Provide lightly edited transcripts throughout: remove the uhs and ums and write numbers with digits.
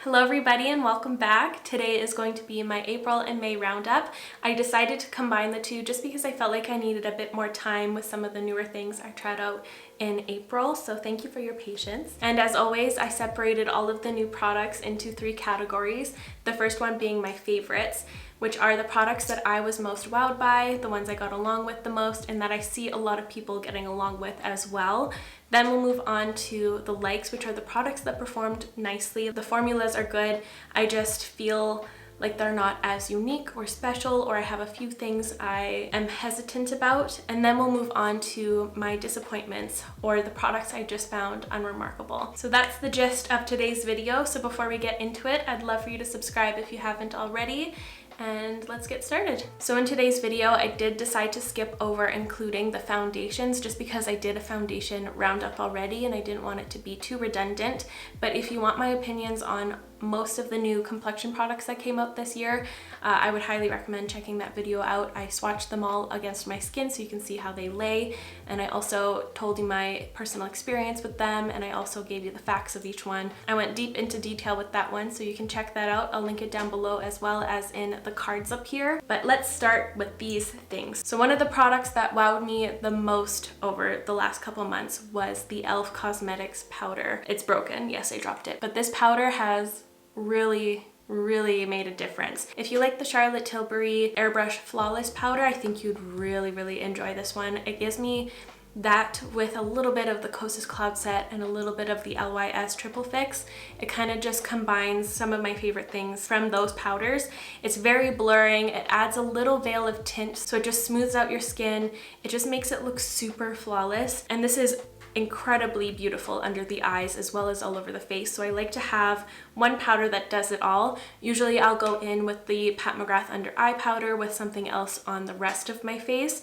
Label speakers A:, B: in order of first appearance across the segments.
A: Hello everybody and welcome back. Today is going to be my April and May roundup. I decided to combine the two just because I felt like I needed a bit more time with some of the newer things I tried out in April, so thank you for your patience. And as always, I separated all of the new products into three categories. The first one being my favorites, which are the products that I was most wowed by, the ones I got along with the most, and that I see a lot of people getting along with as well. Then we'll move on to the likes, which are the products that performed nicely. The formulas are good. I just feel like they're not as unique or special, or I have a few things I am hesitant about. And then we'll move on to my disappointments, or the products I just found unremarkable. So that's the gist of today's video. So before we get into it, I'd love for you to subscribe if you haven't already. And let's get started. So in today's video, I did decide to skip over including the foundations just because I did a foundation roundup already and I didn't want it to be too redundant. But if you want my opinions on most of the new complexion products that came out this year, I would highly recommend checking that video out. I swatched them all against my skin so you can see how they lay, and I also told you my personal experience with them, and I also gave you the facts of each one. I went deep into detail with that one, so you can check that out. I'll link it down below as well as in the cards up here. But let's start with these things. So one of the products that wowed me the most over the last couple months was the e.l.f. Cosmetics powder. It's broken, yes, I dropped it, but this powder has really made a difference. If you like the Charlotte Tilbury Airbrush Flawless powder, I think you'd really enjoy this one. It gives me that with a little bit of the Kosas Cloud Set and a little bit of the LYS Triple Fix. It kind of just combines some of my favorite things from those powders. It's very blurring, it adds a little veil of tint, so it just smooths out your skin. It just makes it look super flawless, and this is incredibly beautiful under the eyes as well as all over the face. So I like to have one powder that does it all. Usually I'll go in with the Pat McGrath under eye powder with something else on the rest of my face,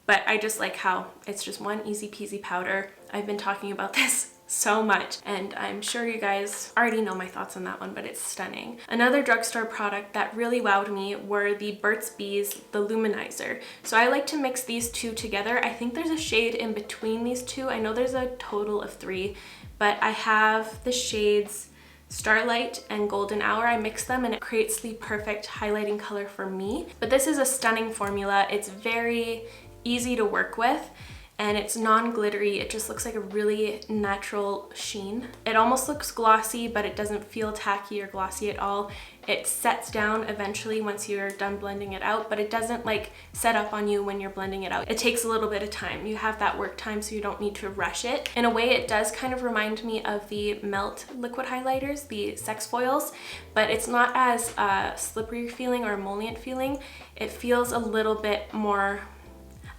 A: but I just like how it's just one easy peasy powder. I've been talking about this so much, and I'm sure you guys already know my thoughts on that one, but it's stunning. Another drugstore product that really wowed me were the Burt's Bees, the Luminizer. So I like to mix these two together. I think there's a shade in between these two. I know there's a total of 3, but I have the shades Starlight and Golden Hour. I mix them and it creates the perfect highlighting color for me. But this is a stunning formula. It's very easy to work with, and it's non-glittery. It just looks like a really natural sheen. It almost looks glossy, but it doesn't feel tacky or glossy at all. It sets down eventually once you're done blending it out, but it doesn't like set up on you when you're blending it out. It takes a little bit of time. You have that work time, so you don't need to rush it. In a way, it does kind of remind me of the Melt liquid highlighters, the sex foils, but it's not as slippery feeling or emollient feeling. It feels a little bit more,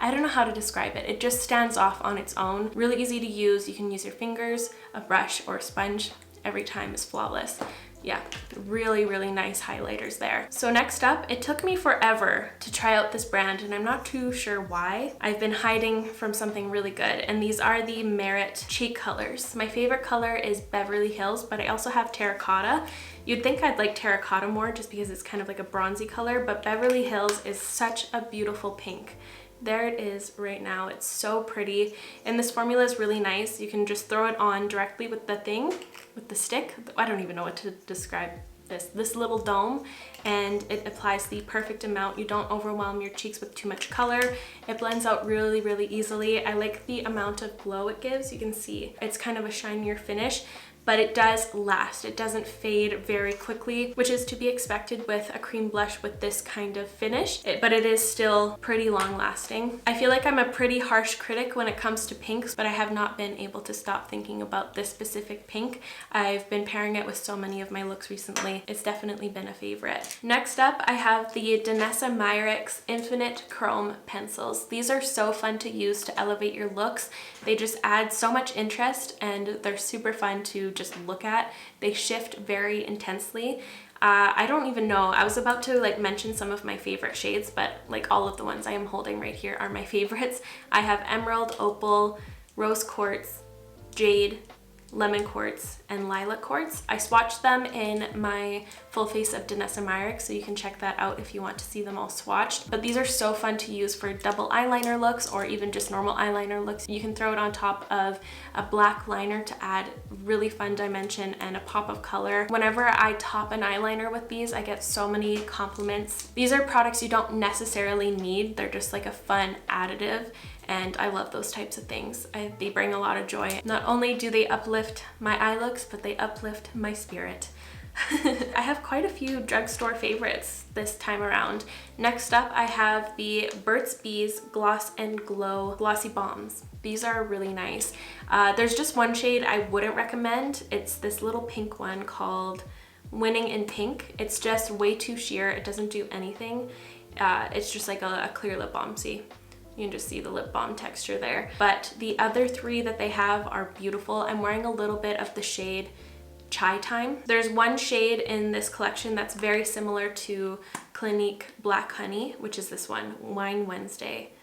A: I don't know how to describe it. It just stands off on its own. Really easy to use. You can use your fingers, a brush, or a sponge. Every time is flawless. Yeah, really nice highlighters there. So next up, it took me forever to try out this brand, and I'm not too sure why. I've been hiding from something really good, and these are the Merit cheek colors. My favorite color is Beverly Hills, but I also have terracotta. You'd think I'd like terracotta more just because it's kind of like a bronzy color, but Beverly Hills is such a beautiful pink. There it is right now. It's so pretty, and this formula is really nice. You can just throw it on directly with the thing, with the stick. I don't even know what to describe this little dome, and it applies the perfect amount. You don't overwhelm your cheeks with too much color. It blends out really easily. I like the amount of glow it gives. You can see it's kind of a shinier finish, but it does last. It doesn't fade very quickly, which is to be expected with a cream blush with this kind of finish, but it is still pretty long lasting. I feel like I'm a pretty harsh critic when it comes to pinks, but I have not been able to stop thinking about this specific pink. I've been pairing it with so many of my looks recently. It's definitely been a favorite. Next up, I have the Danessa Myricks Infinite Chrome pencils. These are so fun to use to elevate your looks. They just add so much interest, and they're super fun to just look at. They shift very intensely. I don't even know. I was about to like mention some of my favorite shades, but like all of the ones I am holding right here are my favorites. I have Emerald, Opal, Rose Quartz, Jade, lemon quartz, and lilac quartz. I swatched them in my full face of Danessa Myrick, so you can check that out if you want to see them all swatched. But these are so fun to use for double eyeliner looks or even just normal eyeliner looks. You can throw it on top of a black liner to add really fun dimension and a pop of color. Whenever I top an eyeliner with these, I get so many compliments. These are products you don't necessarily need. They're just like a fun additive, and I love those types of things. They bring a lot of joy. Not only do they uplift my eye looks, but they uplift my spirit. I have quite a few drugstore favorites this time around. Next up, I have the Burt's Bees Gloss and Glow Glossy Balms. These are really nice. There's just one shade I wouldn't recommend. It's this little pink one called Winning in Pink. It's just way too sheer. It doesn't do anything. It's just like a clear lip balm. See? You can just see the lip balm texture there. But the other three that they have are beautiful. I'm wearing a little bit of the shade Chai Time. There's one shade in this collection that's very similar to Clinique Black Honey, which is this one, Wine Wednesday.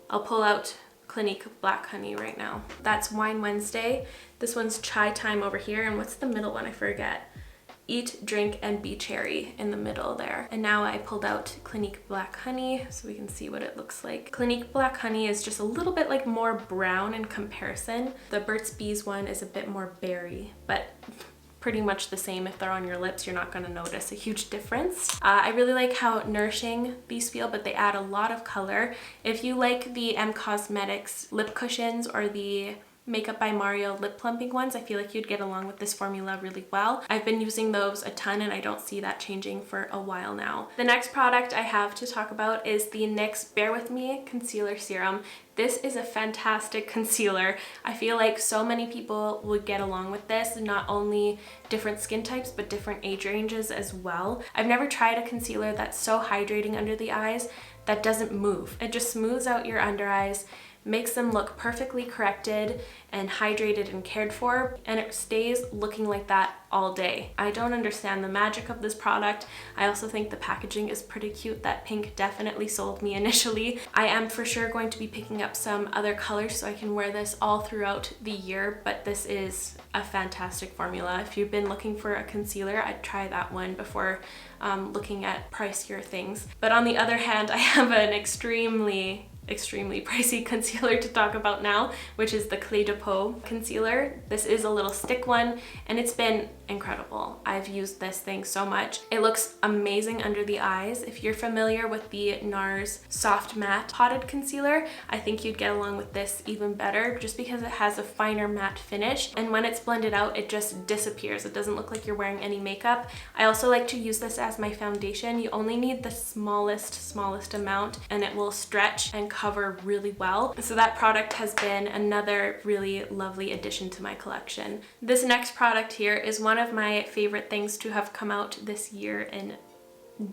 A: I'll pull out Clinique Black Honey right now. That's Wine Wednesday. This one's Chai Time over here. And what's the middle one? I forget. Eat, Drink, and Be Cherry in the middle there. And now I pulled out Clinique Black Honey so we can see what it looks like. Clinique Black Honey is just a little bit like more brown in comparison. The Burt's Bees one is a bit more berry, but pretty much the same. If they're on your lips, you're not going to notice a huge difference. I really like how nourishing these feel, but they add a lot of color. If you like the M Cosmetics lip cushions or the Makeup by Mario lip plumping ones, I feel like you'd get along with this formula really well. I've been using those a ton and I don't see that changing for a while now. The next product I have to talk about is the NYX Bear With Me Concealer Serum. This is a fantastic concealer. I feel like so many people would get along with this, not only different skin types, but different age ranges as well. I've never tried a concealer that's so hydrating under the eyes that doesn't move. It just smooths out your under eyes, makes them look perfectly corrected and hydrated and cared for, and it stays looking like that all day. I don't understand the magic of this product. I also think the packaging is pretty cute. That pink definitely sold me initially. I am for sure going to be picking up some other colors so I can wear this all throughout the year, but this is a fantastic formula. If you've been looking for a concealer, I'd try that one before looking at pricier things. But on the other hand, I have an extremely pricey concealer to talk about now, which is the Clé de Peau concealer. This is a little stick one and it's been incredible. I've used this thing so much. It looks amazing under the eyes. If you're familiar with the NARS Soft Matte Potted Concealer, I think you'd get along with this even better just because it has a finer matte finish, and when it's blended out it just disappears. It doesn't look like you're wearing any makeup. I also like to use this as my foundation. You only need the smallest amount and it will stretch and cover really well. So that product has been another really lovely addition to my collection. This next product here is one of my favorite things to have come out this year in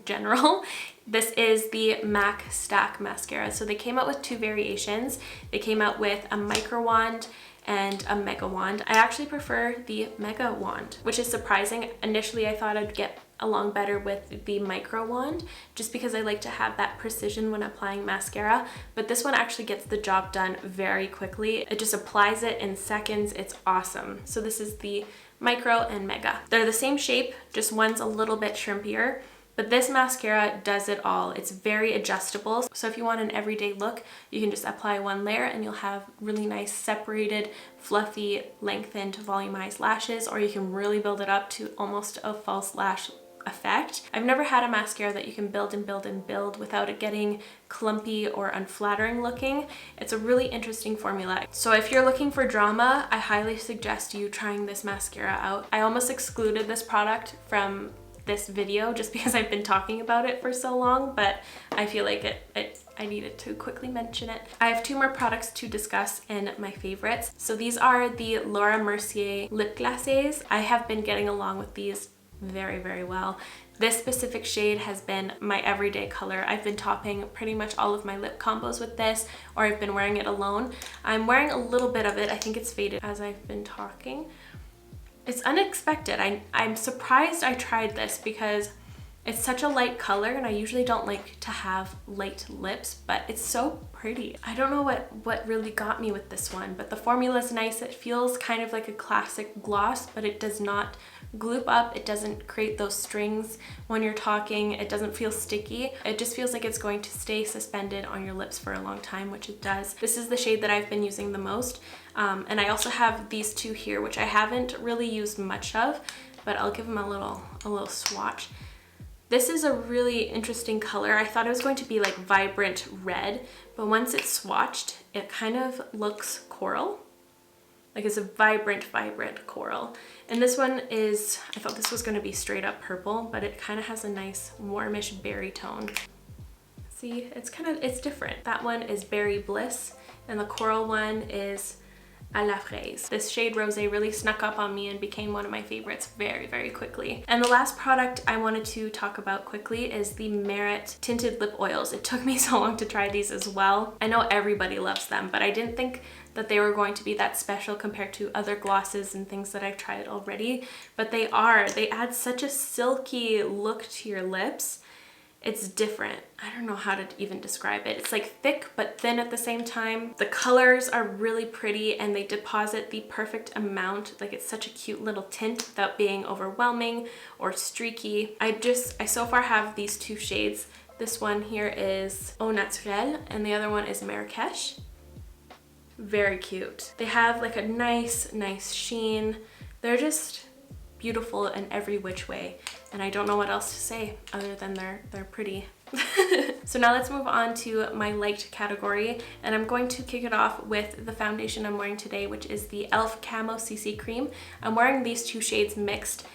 A: general. This is the MAC Stack Mascara. So they came out with two variations. They came out with a micro wand and a mega wand. I actually prefer the mega wand, which is surprising. Initially I thought I'd get along better with the micro wand just because I like to have that precision when applying mascara, but this one actually gets the job done very quickly. It just applies it in seconds. It's awesome. So this is the micro and mega. They're the same shape, just one's a little bit shrimpier. But this mascara does it all. It's very adjustable. So if you want an everyday look, you can just apply one layer and you'll have really nice separated, fluffy, lengthened, volumized lashes, or you can really build it up to almost a false lash effect. I've never had a mascara that you can build and build and build without it getting clumpy or unflattering looking. It's a really interesting formula. So if you're looking for drama, I highly suggest you trying this mascara out. I almost excluded this product from this video just because I've been talking about it for so long, but I feel like I needed to quickly mention it. I have two more products to discuss in my favorites. So these are the Laura Mercier lip glacés. I have been getting along with these very well. This specific shade has been my everyday color. I've been topping pretty much all of my lip combos with this, or I've been wearing it alone. I'm wearing a little bit of it. I think it's faded as I've been talking. It's unexpected. I'm surprised I tried this because It's such a light color, and I usually don't like to have light lips, but it's so pretty. I don't know what really got me with this one, but the formula is nice. It feels kind of like a classic gloss, but it does not gloop up. It doesn't create those strings when you're talking. It doesn't feel sticky. It just feels like it's going to stay suspended on your lips for a long time, which it does. This is the shade that I've been using the most. And I also have these two here, which I haven't really used much of, but I'll give them a little swatch. This is a really interesting color. I thought it was going to be like vibrant red, but once it's swatched, it kind of looks coral. Like it's a vibrant coral. And this one is, I thought this was going to be straight up purple, but it kind of has a nice warmish berry tone. See, it's different. That one is Berry Bliss, and the coral one is à la fraise. This shade Rosé really snuck up on me and became one of my favorites very, very quickly. And the last product I wanted to talk about quickly is the Merit Tinted Lip Oils. It took me so long to try these as well. I know everybody loves them, but I didn't think that they were going to be that special compared to other glosses and things that I've tried already, but they are. They add such a silky look to your lips. It's different. I don't know how to even describe it. It's like thick but thin at the same time. The colors are really pretty and they deposit the perfect amount. Like it's such a cute little tint without being overwhelming or streaky. I so far have these two shades. This one here is Au Naturel and the other one is Marrakesh. Very cute. They have like a nice sheen. They're just beautiful in every which way, and I don't know what else to say other than they're pretty. So now let's move on to my light category, and I'm going to kick it off with the foundation I'm wearing today, which is the e.l.f. Camo CC Cream. I'm wearing these two shades mixed,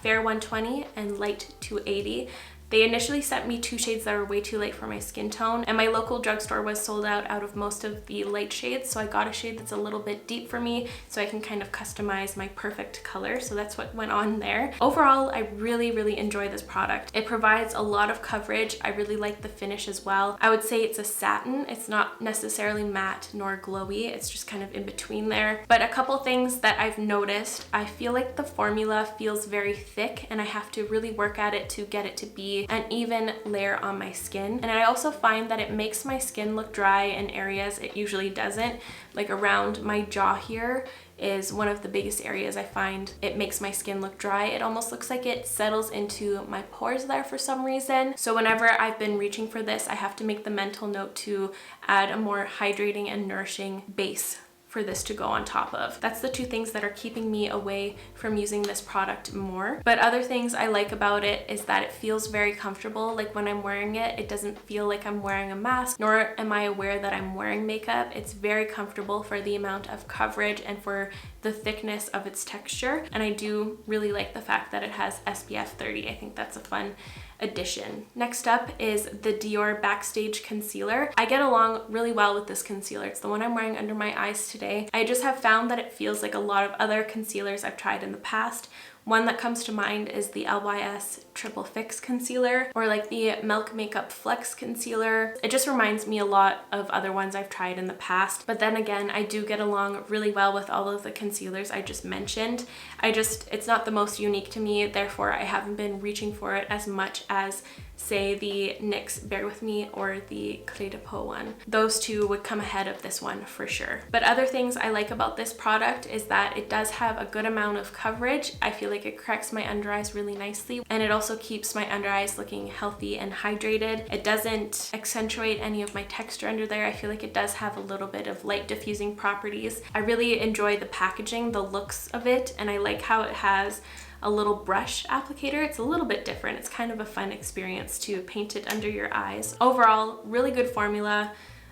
A: Fair 120 and Light 280. They initially sent me two shades that were way too light for my skin tone, and my local drugstore was sold out of most of the light shades, so I got a shade that's a little bit deep for me so I can kind of customize my perfect color. So that's what went on there. Overall, I really enjoy this product. It provides a lot of coverage. I really like the finish as well. I would say it's a satin. It's not necessarily matte nor glowy. It's just kind of in between there. But a couple things that I've noticed, I feel like the formula feels very thick and I have to really work at it to get it to be an even layer on my skin. And I also find that it makes my skin look dry in areas it usually doesn't. Like around my jaw here is one of the biggest areas I find it makes my skin look dry. It almost looks like it settles into my pores there for some reason. So whenever I've been reaching for this, I have to make the mental note to add a more hydrating and nourishing base for this to go on top of. That's the two things that are keeping me away from using this product more. But other things I like about it is that it feels very comfortable. Like when I'm wearing it, it doesn't feel like I'm wearing a mask, nor am I aware that I'm wearing makeup. It's very comfortable for the amount of coverage and for the thickness of its texture. And I do really like the fact that it has SPF 30. I think that's a fun addition. Next up is the Dior Backstage Concealer. I get along really well with this concealer. It's the one I'm wearing under my eyes today. I just have found that it feels like a lot of other concealers I've tried in the past. One that comes to mind is the LYS Triple Fix Concealer, or like the Milk Makeup Flex Concealer. It just reminds me a lot of other ones I've tried in the past. But then again, I do get along really well with all of the concealers I just mentioned. It's not the most unique to me, therefore I haven't been reaching for it as much as say the NYX Bear With Me or the Clé de Peau one. Those two would come ahead of this one for sure. But other things I like about this product is that it does have a good amount of coverage. I feel like it corrects my under eyes really nicely, and it also keeps my under eyes looking healthy and hydrated. It doesn't accentuate any of my texture under there. I feel like it does have a little bit of light diffusing properties. I really enjoy the packaging, the looks of it, and I like how it has a little brush applicator. It's a little bit different. It's kind of a fun experience to paint it under your eyes. Overall, really good formula.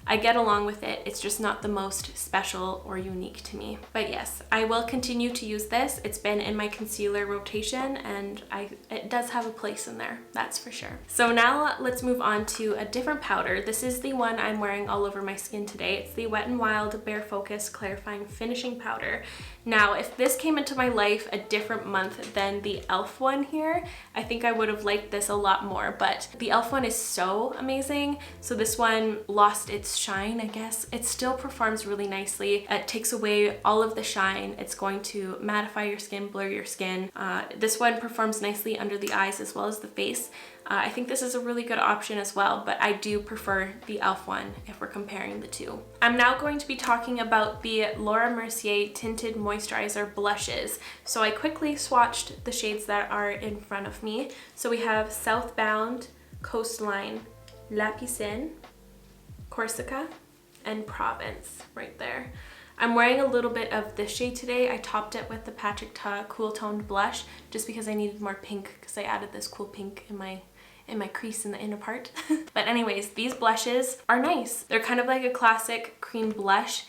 A: I get along with it. It's just not the most special or unique to me. But yes, I will continue to use this. It's been in my concealer rotation and it does have a place in there, that's for sure. So now let's move on to a different powder. This is the one I'm wearing all over my skin today. It's the Wet n Wild Bare Focus Clarifying Finishing Powder. Now, if this came into my life a different month than the e.l.f. one here, I think I would have liked this a lot more, but the e.l.f. one is so amazing. So this one lost its shine, I guess. It still performs really nicely. It takes away all of the shine. It's going to mattify your skin, blur your skin. This one performs nicely under the eyes as well as the face. I think this is a really good option as well, but I do prefer the e.l.f. one if we're comparing the two. I'm now going to be talking about the Laura Mercier Tinted Moisturizer Blushes. So I quickly swatched the shades that are in front of me. So we have Southbound, Coastline, La Piscine, Corsica, and Provence right there. I'm wearing a little bit of this shade today. I topped it with the Patrick Ta Cool Toned Blush just because I needed more pink, because I added this cool pink in my crease in the inner part. But anyways, these blushes are nice. They're kind of like a classic cream blush.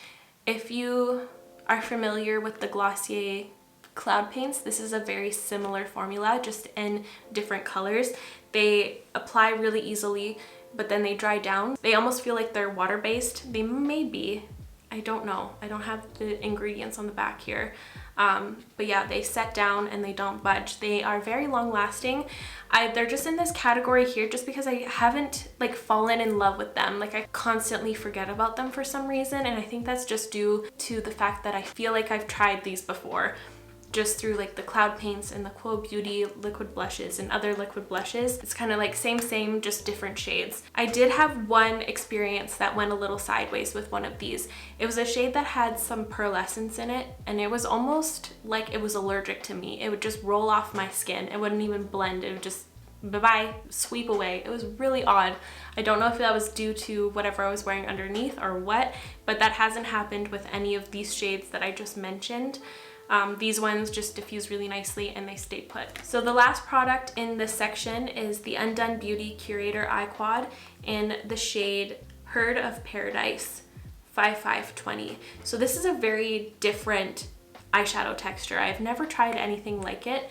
A: If you are familiar with the Glossier Cloud Paints, this is a very similar formula, just in different colors. They apply really easily, but then they dry down. They almost feel like they're water-based. They may be. I don't know. I don't have the ingredients on the back here. But yeah, they set down and they don't budge. They are very long lasting. They're just in this category here just because I haven't like fallen in love with them. Like I constantly forget about them for some reason, and I think that's just due to the fact that I feel like I've tried these before, just through like the Cloud Paints and the Quo Beauty liquid blushes and other liquid blushes. It's kind of like same, just different shades. I did have one experience that went a little sideways with one of these. It was a shade that had some pearlescence in it, and it was almost like it was allergic to me. It would just roll off my skin. It wouldn't even blend. It would just bye-bye, sweep away. It was really odd. I don't know if that was due to whatever I was wearing underneath or what, but that hasn't happened with any of these shades that I just mentioned. These ones just diffuse really nicely and they stay put. So the last product in this section is the Undone Beauty Curator Eye Quad in the shade Herd of Paradise 5520. So this is a very different eyeshadow texture. I've never tried anything like it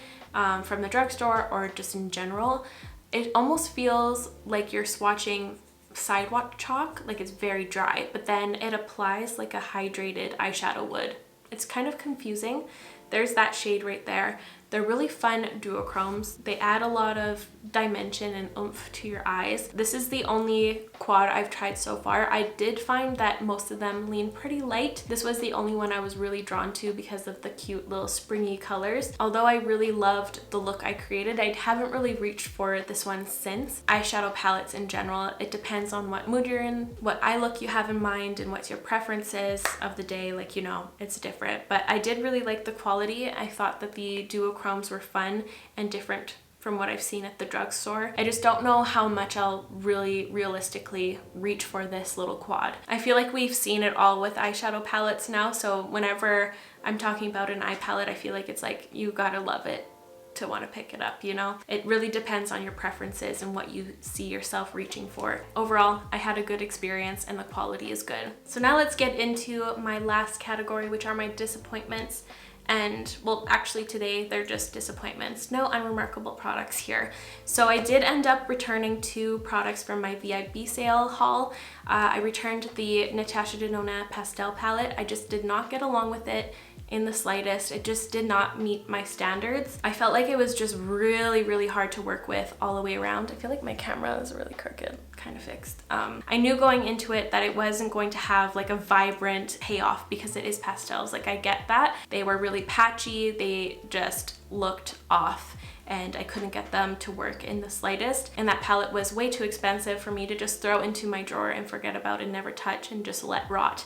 A: from the drugstore or just in general. It almost feels like you're swatching sidewalk chalk, like it's very dry, but then it applies like a hydrated eyeshadow would. It's kind of confusing. There's that shade right there. They're really fun duochromes. They add a lot of dimension and oomph to your eyes. This is the only quad I've tried so far. I did find that most of them lean pretty light. This was the only one I was really drawn to because of the cute little springy colors. Although I really loved the look I created, I haven't really reached for this one since. Eyeshadow palettes in general, it depends on what mood you're in, what eye look you have in mind, and what your preferences of the day, like, you know, it's different. But I did really like the quality. I thought that the duochromes were fun and different from what I've seen at the drugstore. I just don't know how much I'll really realistically reach for this little quad. I feel like we've seen it all with eyeshadow palettes now, so whenever I'm talking about an eye palette, I feel like it's like you gotta love it to want to pick it up, you know? It really depends on your preferences and what you see yourself reaching for. Overall, I had a good experience and the quality is good. So now let's get into my last category, which are my disappointments. And well, actually today they're just disappointments. No unremarkable products here. So I did end up returning 2 products from my VIB sale haul. I returned the Natasha Denona Pastel palette. I just did not get along with it in the slightest. It just did not meet my standards. I felt like it was just really hard to work with all the way around. I feel like my camera is really crooked, kind of fixed. I knew going into it that it wasn't going to have like a vibrant payoff because it is pastels. Like, I get that. They were really patchy. They just looked off and I couldn't get them to work in the slightest. And that palette was way too expensive for me to just throw into my drawer and forget about and never touch and just let rot.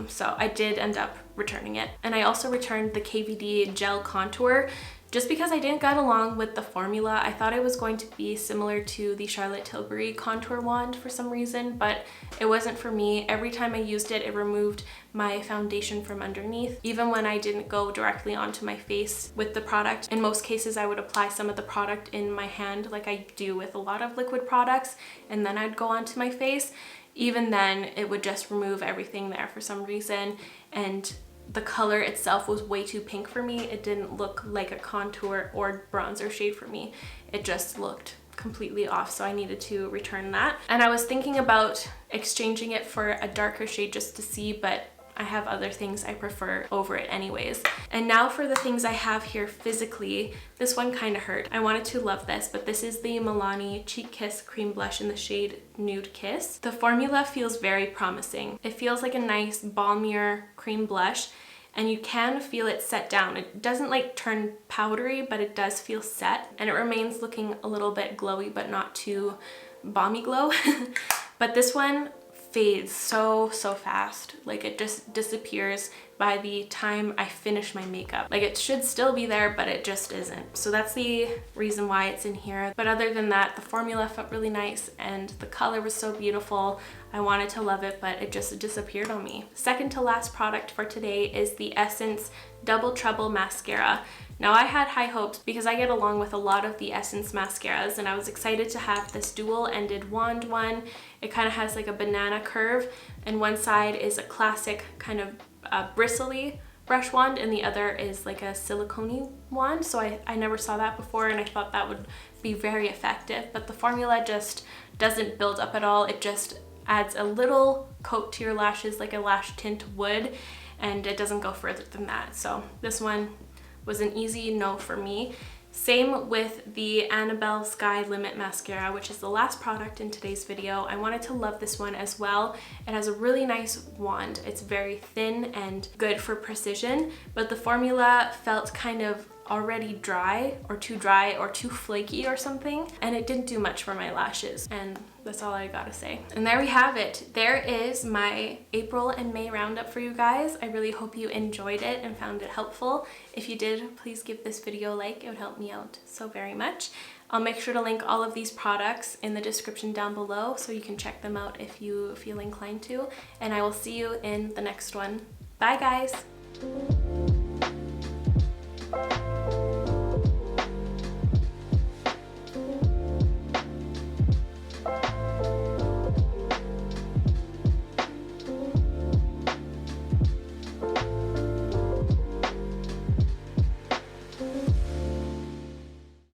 A: So I did end up returning it. And I also returned the KVD Gel Contour just because I didn't get along with the formula. I thought it was going to be similar to the Charlotte Tilbury contour wand for some reason, but it wasn't for me. Every time I used it, it removed my foundation from underneath. Even when I didn't go directly onto my face with the product, in most cases I would apply some of the product in my hand like I do with a lot of liquid products, and then I'd go onto my face. Even then, it would just remove everything there for some reason, and the color itself was way too pink for me. It didn't look like a contour or bronzer shade for me. It just looked completely off, so I needed to return that. And I was thinking about exchanging it for a darker shade just to see, but I have other things I prefer over it anyways. And now for the things I have here physically. This one kind of hurt. I wanted to love this, but this is the Lani Cheek Kiss Cream Blush in the shade Nude Kiss. The formula feels very promising. It feels like a nice balmier cream blush, and you can feel it set down. It doesn't like turn powdery, but it does feel set, and it remains looking a little bit glowy, but not too balmy glow. But this one fades so fast. Like it just disappears by the time I finish my makeup. Like it should still be there, but it just isn't. So that's the reason why it's in here. But other than that, the formula felt really nice and the color was so beautiful. I wanted to love it, but it just disappeared on me. Second to last product for today is the Essence Double Trouble Mascara. Now I had high hopes because I get along with a lot of the Essence mascaras, and I was excited to have this dual-ended wand one. It kind of has like a banana curve, and one side is a classic kind of bristly brush wand, and the other is like a silicone wand. So I never saw that before, and I thought that would be very effective, but the formula just doesn't build up at all. It just adds a little coat to your lashes like a lash tint would, and it doesn't go further than that. So this one was an easy no for me. Same with the Annabelle Sky Limit Mascara, which is the last product in today's video. I wanted to love this one as well. It has a really nice wand. It's very thin and good for precision, but the formula felt kind of already dry or too flaky or something, and it didn't do much for my lashes, and that's all I gotta say. And there we have it. There is my April and May roundup for you guys. I really hope you enjoyed it and found it helpful. If you did, please give this video a like. It would help me out so very much. I'll make sure to link all of these products in the description down below so you can check them out if you feel inclined to, and I will see you in the next one. Bye guys!